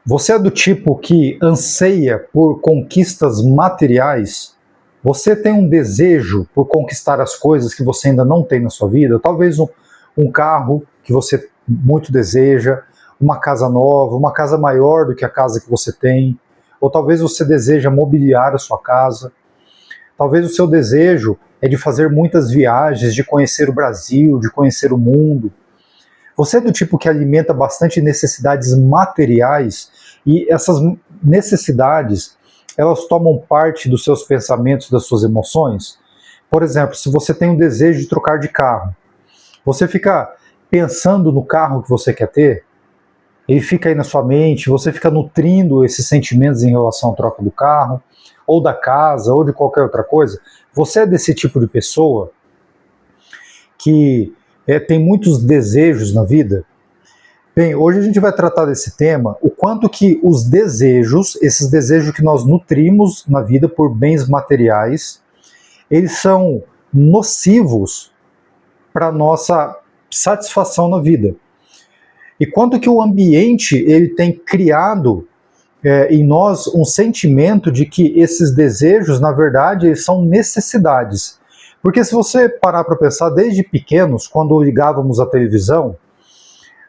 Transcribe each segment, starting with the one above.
Você é do tipo que anseia por conquistas materiais? Você tem um desejo por conquistar as coisas que você ainda não tem na sua vida? Talvez um carro que você muito deseja, uma casa nova, uma casa maior do que a casa que você tem, ou talvez você deseja mobiliar a sua casa. Talvez o seu desejo é de fazer muitas viagens, de conhecer o Brasil, de conhecer o mundo. Você é do tipo que alimenta bastante necessidades materiais e essas necessidades, elas tomam parte dos seus pensamentos, das suas emoções? Por exemplo, se você tem um desejo de trocar de carro, você fica pensando no carro que você quer ter? Ele fica aí na sua mente, você fica nutrindo esses sentimentos em relação à troca do carro, ou da casa, ou de qualquer outra coisa? Você é desse tipo de pessoa que tem muitos desejos na vida? Bem, hoje a gente vai tratar desse tema, o quanto que os desejos, esses desejos que nós nutrimos na vida por bens materiais, eles são nocivos para a nossa satisfação na vida. E quanto que o ambiente ele tem criado em nós um sentimento de que esses desejos, na verdade, eles são necessidades. Porque se você parar para pensar, desde pequenos, quando ligávamos a televisão,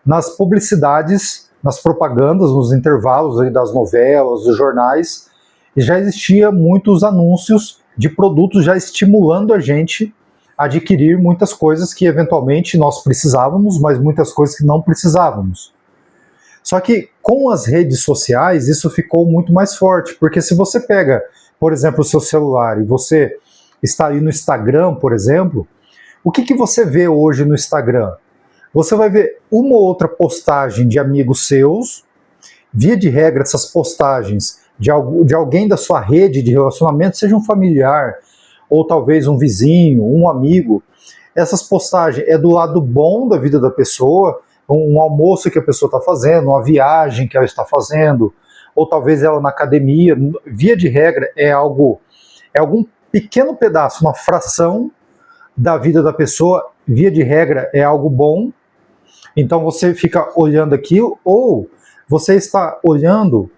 nas publicidades, nas propagandas, nos intervalos aí das novelas, dos jornais, já existia muitos anúncios de produtos já estimulando a gente a adquirir muitas coisas que eventualmente nós precisávamos, mas muitas coisas que não precisávamos. Só que com as redes sociais isso ficou muito mais forte, porque se você pega, por exemplo, o seu celular e você está aí no Instagram, por exemplo, o que você vê hoje no Instagram? Você vai ver uma ou outra postagem de amigos seus, via de regra essas postagens de alguém da sua rede de relacionamento, seja um familiar, ou talvez um vizinho, um amigo. Essas postagens é do lado bom da vida da pessoa, um almoço que a pessoa está fazendo, uma viagem que ela está fazendo, ou talvez ela na academia. Via de regra é algum pequeno pedaço, uma fração da vida da pessoa, via de regra é algo bom. Então você fica olhando aquilo, ou você está olhando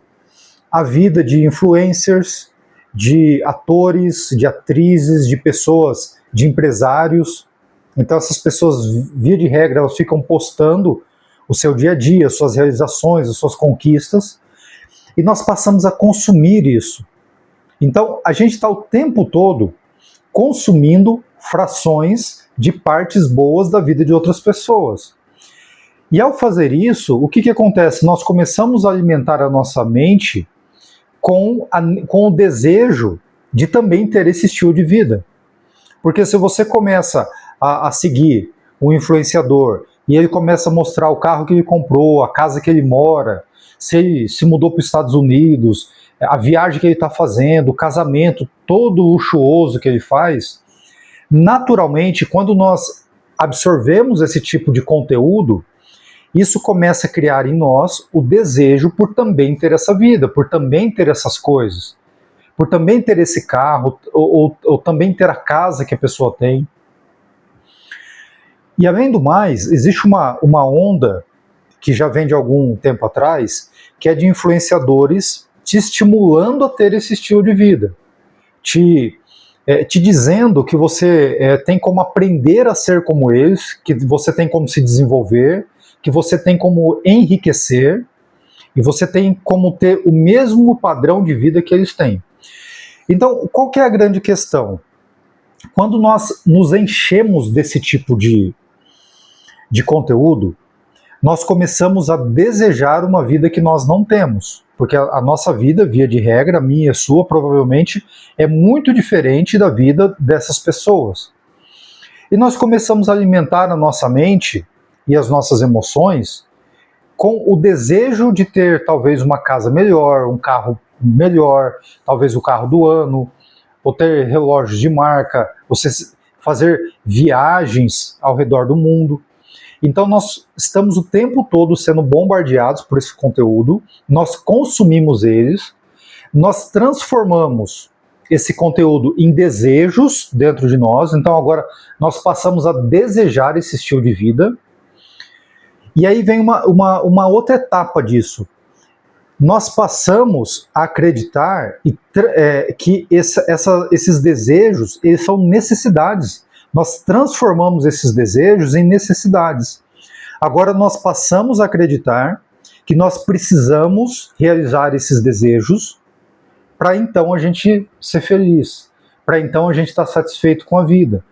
a vida de influencers, de atores, de atrizes, de pessoas, de empresários. Então essas pessoas, via de regra, elas ficam postando o seu dia a dia, suas realizações, as suas conquistas, e nós passamos a consumir isso. Então a gente está o tempo todo consumindo frações de partes boas da vida de outras pessoas. E ao fazer isso, o que acontece? Nós começamos a alimentar a nossa mente com o desejo de também ter esse estilo de vida. Porque se você começa a seguir um influenciador e ele começa a mostrar o carro que ele comprou, a casa que ele mora, se ele se mudou para os Estados Unidos, a viagem que ele está fazendo, o casamento todo luxuoso que ele faz, naturalmente, quando nós absorvemos esse tipo de conteúdo, isso começa a criar em nós o desejo por também ter essa vida, por também ter essas coisas, por também ter esse carro, ou também ter a casa que a pessoa tem. E além do mais, existe uma onda que já vem de algum tempo atrás, que é de influenciadores te estimulando a ter esse estilo de vida, te dizendo que você tem como aprender a ser como eles, que você tem como se desenvolver, que você tem como enriquecer, e você tem como ter o mesmo padrão de vida que eles têm. Então, qual que é a grande questão? Quando nós nos enchemos desse tipo de conteúdo, nós começamos a desejar uma vida que nós não temos. Porque a nossa vida, via de regra, a minha e a sua, provavelmente, é muito diferente da vida dessas pessoas. E nós começamos a alimentar a nossa mente e as nossas emoções com o desejo de ter talvez uma casa melhor, um carro melhor, talvez o carro do ano, ou ter relógios de marca, você fazer viagens ao redor do mundo. Então nós estamos o tempo todo sendo bombardeados por esse conteúdo, nós consumimos eles, nós transformamos esse conteúdo em desejos dentro de nós, então agora nós passamos a desejar esse estilo de vida. E aí vem uma outra etapa disso. nós passamos a acreditar que esses desejos, eles são necessidades. Nós transformamos esses desejos em necessidades. Agora nós passamos a acreditar que nós precisamos realizar esses desejos para então a gente ser feliz, para então a gente estar satisfeito com a vida,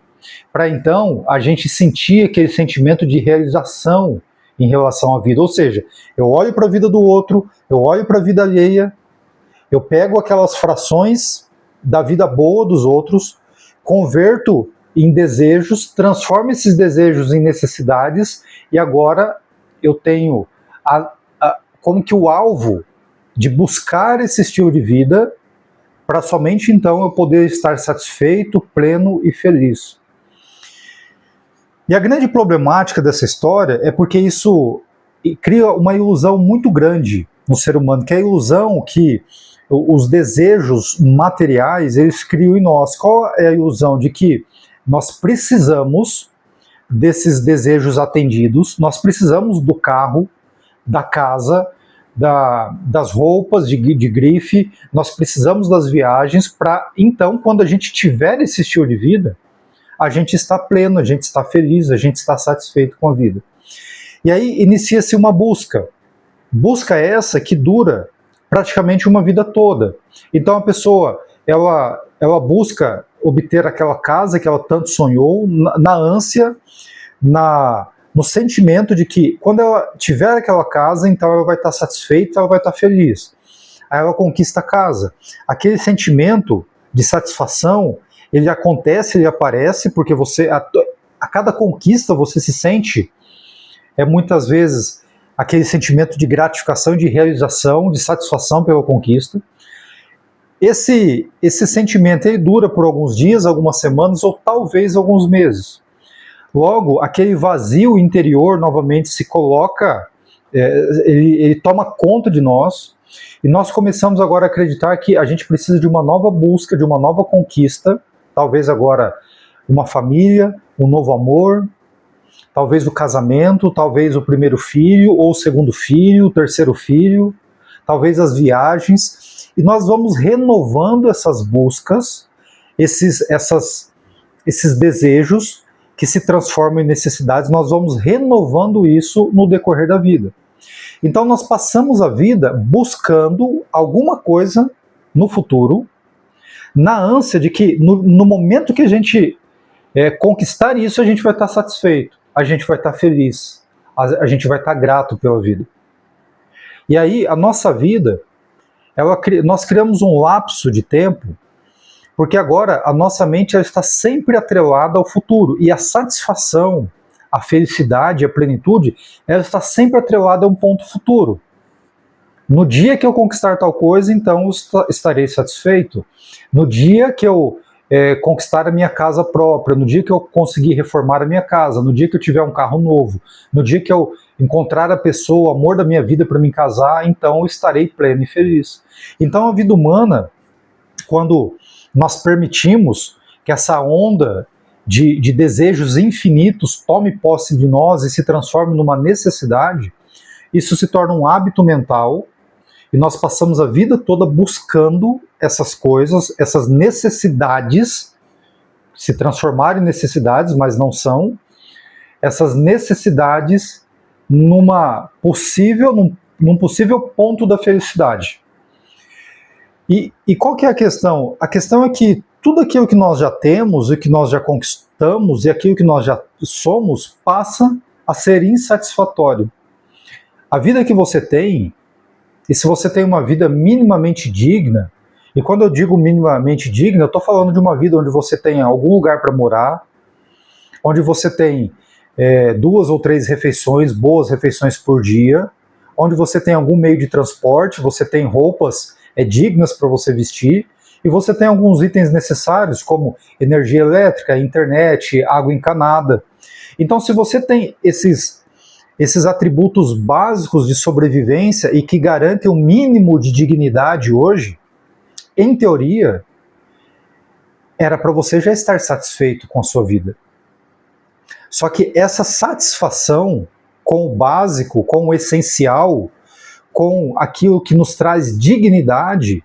para então a gente sentir aquele sentimento de realização em relação à vida. Ou seja, eu olho para a vida do outro, eu olho para a vida alheia, eu pego aquelas frações da vida boa dos outros, converto em desejos, transformo esses desejos em necessidades, e agora eu tenho como que o alvo de buscar esse estilo de vida para somente então eu poder estar satisfeito, pleno e feliz. E a grande problemática dessa história é porque isso cria uma ilusão muito grande no ser humano, que é a ilusão que os desejos materiais, eles criam em nós. Qual é a ilusão? De que nós precisamos desses desejos atendidos, nós precisamos do carro, da casa, das roupas de grife, nós precisamos das viagens para, então, quando a gente tiver esse estilo de vida, a gente está pleno, a gente está feliz, a gente está satisfeito com a vida. E aí inicia-se uma busca. Busca essa que dura praticamente uma vida toda. Então a pessoa, ela busca obter aquela casa que ela tanto sonhou, na ânsia, no sentimento de que quando ela tiver aquela casa, então ela vai estar satisfeita, ela vai estar feliz. Aí ela conquista a casa. Aquele sentimento de satisfação, ele acontece, ele aparece, porque você, a cada conquista você se sente, muitas vezes, aquele sentimento de gratificação, de realização, de satisfação pela conquista. Esse sentimento, ele dura por alguns dias, algumas semanas, ou talvez alguns meses. Logo, aquele vazio interior novamente se coloca, ele toma conta de nós, e nós começamos agora a acreditar que a gente precisa de uma nova busca, de uma nova conquista, talvez agora uma família, um novo amor, talvez o casamento, talvez o primeiro filho, ou o segundo filho, o terceiro filho, talvez as viagens, e nós vamos renovando essas buscas, esses desejos que se transformam em necessidades, nós vamos renovando isso no decorrer da vida. Então nós passamos a vida buscando alguma coisa no futuro, na ânsia de que no momento que a gente conquistar isso, a gente vai estar satisfeito, a gente vai estar feliz, a gente vai estar grato pela vida. E aí a nossa vida, nós criamos um lapso de tempo, porque agora a nossa mente ela está sempre atrelada ao futuro, e a satisfação, a felicidade, a plenitude, ela está sempre atrelada a um ponto futuro. No dia que eu conquistar tal coisa, então eu estarei satisfeito. No dia que eu conquistar a minha casa própria, no dia que eu conseguir reformar a minha casa, no dia que eu tiver um carro novo, no dia que eu encontrar a pessoa, o amor da minha vida para me casar, então eu estarei pleno e feliz. Então a vida humana, quando nós permitimos que essa onda de desejos infinitos tome posse de nós e se transforme numa necessidade, isso se torna um hábito mental, e nós passamos a vida toda buscando essas coisas, essas necessidades, se transformarem em necessidades, mas não são, essas necessidades num possível ponto da felicidade. E qual que é a questão? A questão é que tudo aquilo que nós já temos, e que nós já conquistamos, e aquilo que nós já somos, passa a ser insatisfatório. A vida que você tem, e se você tem uma vida minimamente digna, e quando eu digo minimamente digna, eu estou falando de uma vida onde você tem algum lugar para morar, onde você tem 2 ou 3 refeições, boas refeições por dia, onde você tem algum meio de transporte, você tem roupas dignas para você vestir, e você tem alguns itens necessários, como energia elétrica, internet, água encanada. Então, se você tem esses atributos básicos de sobrevivência e que garantem um mínimo de dignidade hoje, em teoria, era para você já estar satisfeito com a sua vida. Só que essa satisfação com o básico, com o essencial, com aquilo que nos traz dignidade,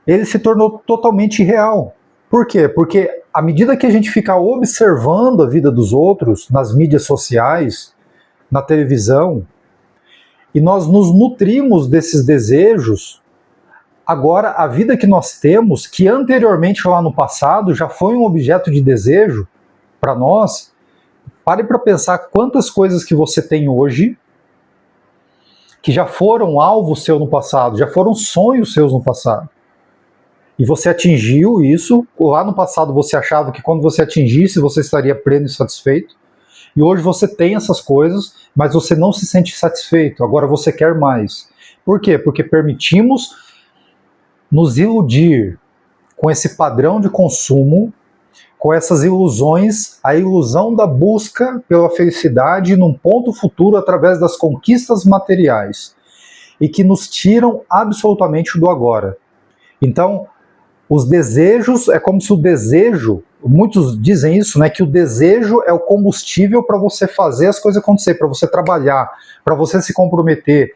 ele se tornou totalmente irreal. Por quê? Porque à medida que a gente fica observando a vida dos outros nas mídias sociais, na televisão, e nós nos nutrimos desses desejos, agora a vida que nós temos, que anteriormente lá no passado já foi um objeto de desejo para nós, pare para pensar quantas coisas que você tem hoje que já foram alvo seu no passado, já foram sonhos seus no passado. E você atingiu isso, lá no passado você achava que quando você atingisse você estaria pleno e satisfeito, e hoje você tem essas coisas, mas você não se sente satisfeito, agora você quer mais. Por quê? Porque permitimos nos iludir com esse padrão de consumo, com essas ilusões, a ilusão da busca pela felicidade num ponto futuro através das conquistas materiais, e que nos tiram absolutamente do agora. Então, os desejos, é como se o desejo, muitos dizem isso, né, que o desejo é o combustível para você fazer as coisas acontecer, para você trabalhar, para você se comprometer.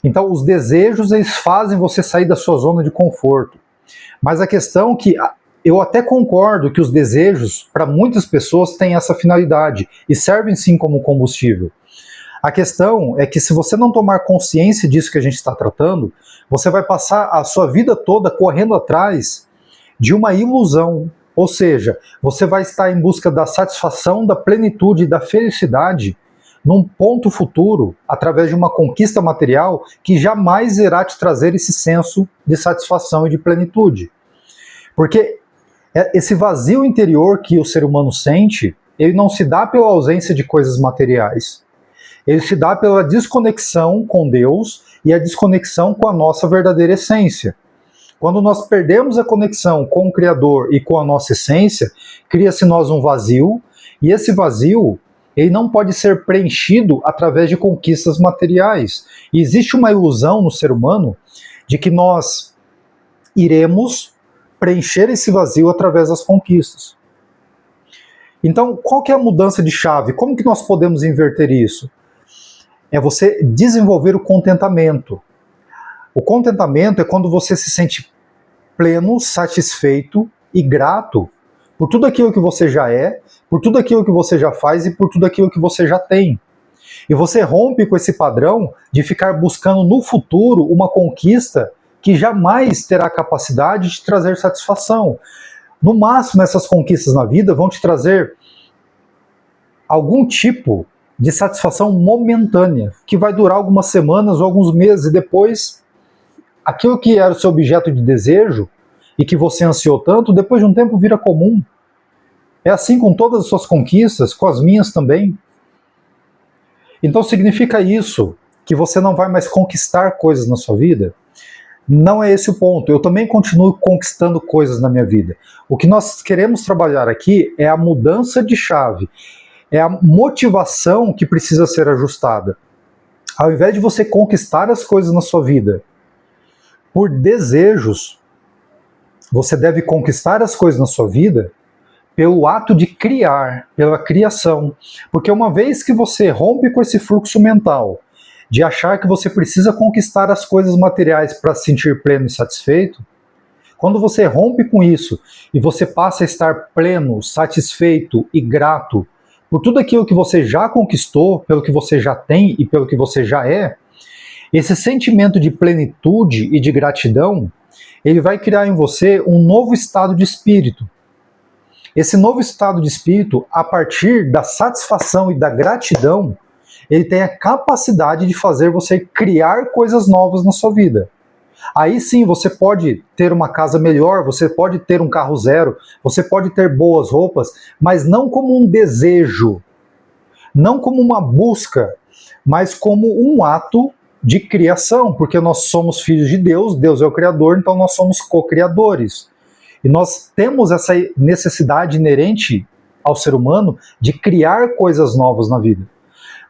Então, os desejos, eles fazem você sair da sua zona de conforto. Mas a questão é que eu até concordo que os desejos, para muitas pessoas, têm essa finalidade e servem sim como combustível. A questão é que se você não tomar consciência disso que a gente está tratando, você vai passar a sua vida toda correndo atrás de uma ilusão. Ou seja, você vai estar em busca da satisfação, da plenitude e da felicidade num ponto futuro, através de uma conquista material que jamais irá te trazer esse senso de satisfação e de plenitude. Porque esse vazio interior que o ser humano sente, ele não se dá pela ausência de coisas materiais. Ele se dá pela desconexão com Deus e a desconexão com a nossa verdadeira essência. Quando nós perdemos a conexão com o Criador e com a nossa essência, cria-se em nós um vazio, e esse vazio, ele não pode ser preenchido através de conquistas materiais. E existe uma ilusão no ser humano de que nós iremos preencher esse vazio através das conquistas. Então, qual que é a mudança de chave? Como que nós podemos inverter isso? É você desenvolver o contentamento. O contentamento é quando você se sente pleno, satisfeito e grato por tudo aquilo que você já é, por tudo aquilo que você já faz e por tudo aquilo que você já tem. E você rompe com esse padrão de ficar buscando no futuro uma conquista que jamais terá capacidade de te trazer satisfação. No máximo, essas conquistas na vida vão te trazer algum tipo de satisfação momentânea, que vai durar algumas semanas ou alguns meses, e depois aquilo que era o seu objeto de desejo e que você ansiou tanto, depois de um tempo vira comum. É assim com todas as suas conquistas, com as minhas também. Então significa isso, que você não vai mais conquistar coisas na sua vida? Não é esse o ponto. Eu também continuo conquistando coisas na minha vida. O que nós queremos trabalhar aqui é a mudança de chave, é a motivação que precisa ser ajustada. Ao invés de você conquistar as coisas na sua vida por desejos, você deve conquistar as coisas na sua vida pelo ato de criar, pela criação. Porque uma vez que você rompe com esse fluxo mental de achar que você precisa conquistar as coisas materiais para se sentir pleno e satisfeito, quando você rompe com isso e você passa a estar pleno, satisfeito e grato por tudo aquilo que você já conquistou, pelo que você já tem e pelo que você já é, esse sentimento de plenitude e de gratidão, ele vai criar em você um novo estado de espírito. Esse novo estado de espírito, a partir da satisfação e da gratidão, ele tem a capacidade de fazer você criar coisas novas na sua vida. Aí sim, você pode ter uma casa melhor, você pode ter um carro zero, você pode ter boas roupas, mas não como um desejo, não como uma busca, mas como um ato de criação, porque nós somos filhos de Deus, Deus é o Criador, então nós somos co-criadores. E nós temos essa necessidade inerente ao ser humano de criar coisas novas na vida.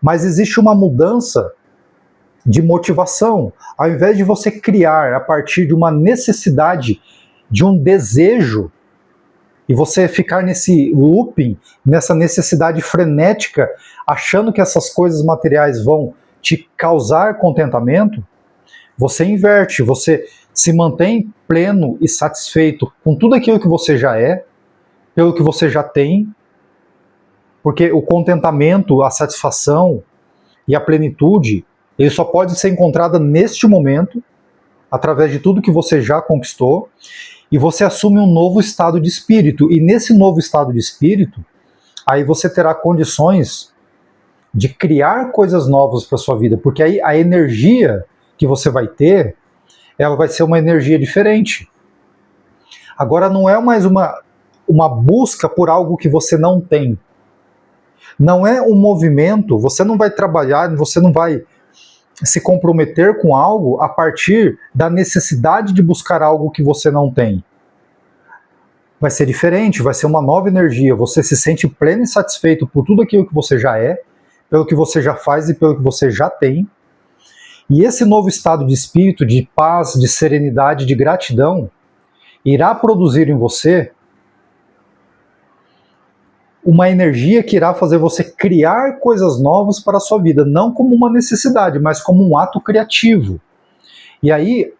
Mas existe uma mudança de motivação. Ao invés de você criar a partir de uma necessidade, de um desejo, e você ficar nesse looping, nessa necessidade frenética, achando que essas coisas materiais vão te causar contentamento, você inverte, você se mantém pleno e satisfeito com tudo aquilo que você já é, pelo que você já tem, porque o contentamento, a satisfação e a plenitude, ele só pode ser encontrada neste momento, através de tudo que você já conquistou, e você assume um novo estado de espírito. E nesse novo estado de espírito, aí você terá condições de criar coisas novas para sua vida, porque aí a energia que você vai ter, ela vai ser uma energia diferente. Agora não é mais uma busca por algo que você não tem. Não é um movimento, você não vai trabalhar, você não vai se comprometer com algo a partir da necessidade de buscar algo que você não tem. Vai ser diferente, vai ser uma nova energia, você se sente pleno e satisfeito por tudo aquilo que você já é, pelo que você já faz e pelo que você já tem. E esse novo estado de espírito, de paz, de serenidade, de gratidão, irá produzir em você uma energia que irá fazer você criar coisas novas para a sua vida, não como uma necessidade, mas como um ato criativo. E aí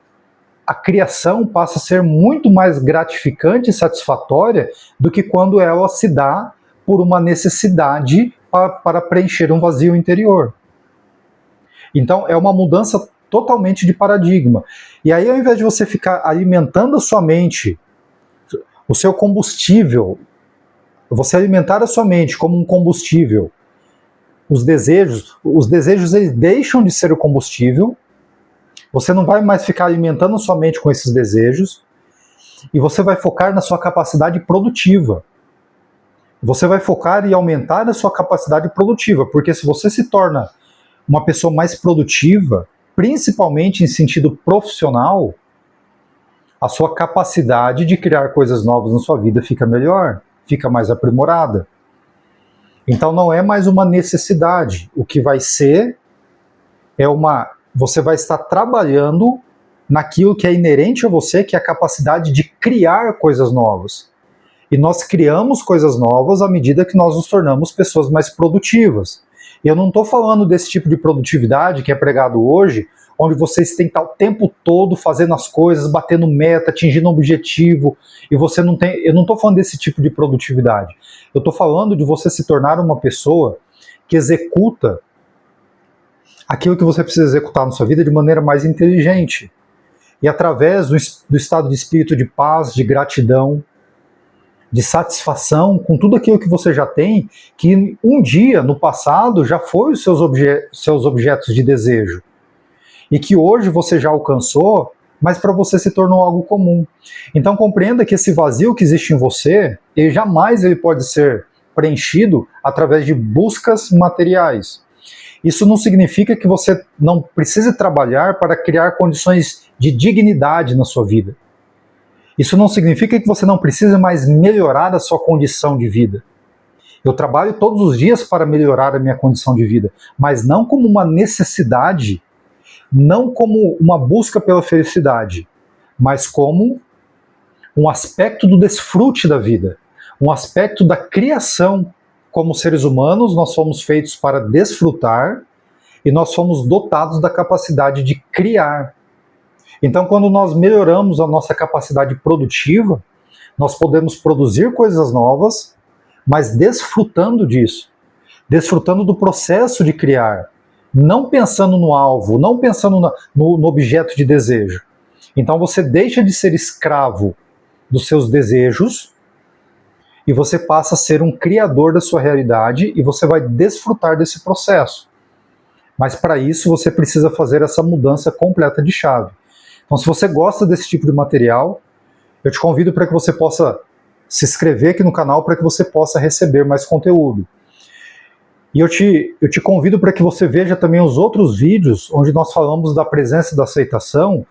a criação passa a ser muito mais gratificante e satisfatória do que quando ela se dá por uma necessidade para preencher um vazio interior. Então é uma mudança totalmente de paradigma. E aí, ao invés de você ficar alimentando a sua mente, o seu combustível, você alimentar a sua mente como um combustível, os desejos eles deixam de ser o combustível, você não vai mais ficar alimentando a sua mente com esses desejos, e você vai focar na sua capacidade produtiva. Você vai focar e aumentar a sua capacidade produtiva, porque se você se torna uma pessoa mais produtiva, principalmente em sentido profissional, a sua capacidade de criar coisas novas na sua vida fica melhor, fica mais aprimorada. Então não é mais uma necessidade. O que vai ser é você vai estar trabalhando naquilo que é inerente a você, que é a capacidade de criar coisas novas. E nós criamos coisas novas à medida que nós nos tornamos pessoas mais produtivas. E eu não estou falando desse tipo de produtividade que é pregado hoje, onde vocês têm que estar o tempo todo fazendo as coisas, batendo meta, atingindo um objetivo, e você não tem... Eu não estou falando desse tipo de produtividade. Eu estou falando de você se tornar uma pessoa que executa aquilo que você precisa executar na sua vida de maneira mais inteligente. E através do estado de espírito de paz, de gratidão, de satisfação com tudo aquilo que você já tem, que um dia, no passado, já foi os seus objetos de desejo. E que hoje você já alcançou, mas para você se tornou algo comum. Então compreenda que esse vazio que existe em você, ele pode ser preenchido através de buscas materiais. Isso não significa que você não precise trabalhar para criar condições de dignidade na sua vida. Isso não significa que você não precise mais melhorar a sua condição de vida. Eu trabalho todos os dias para melhorar a minha condição de vida, mas não como uma necessidade, não como uma busca pela felicidade, mas como um aspecto do desfrute da vida, um aspecto da criação. Como seres humanos, nós fomos feitos para desfrutar e nós fomos dotados da capacidade de criar. Então, quando nós melhoramos a nossa capacidade produtiva, nós podemos produzir coisas novas, mas desfrutando disso, desfrutando do processo de criar, não pensando no alvo, não pensando no objeto de desejo. Então você deixa de ser escravo dos seus desejos e você passa a ser um criador da sua realidade e você vai desfrutar desse processo. Mas para isso você precisa fazer essa mudança completa de chave. Então, se você gosta desse tipo de material, eu te convido para que você possa se inscrever aqui no canal para que você possa receber mais conteúdo. E eu te convido para que você veja também os outros vídeos onde nós falamos da presença e da aceitação,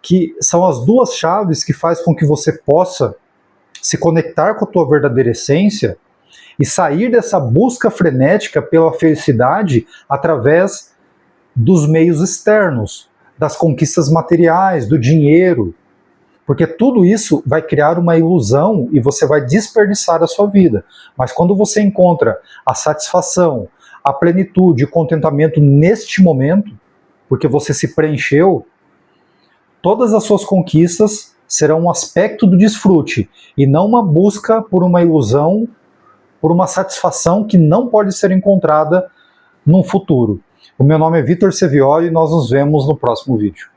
que são as duas chaves que faz com que você possa se conectar com a tua verdadeira essência e sair dessa busca frenética pela felicidade através dos meios externos, das conquistas materiais, do dinheiro, porque tudo isso vai criar uma ilusão e você vai desperdiçar a sua vida. Mas quando você encontra a satisfação, a plenitude e contentamento neste momento, porque você se preencheu, todas as suas conquistas serão um aspecto do desfrute e não uma busca por uma ilusão, por uma satisfação que não pode ser encontrada no futuro. O meu nome é Vitor Sevioli e nós nos vemos no próximo vídeo.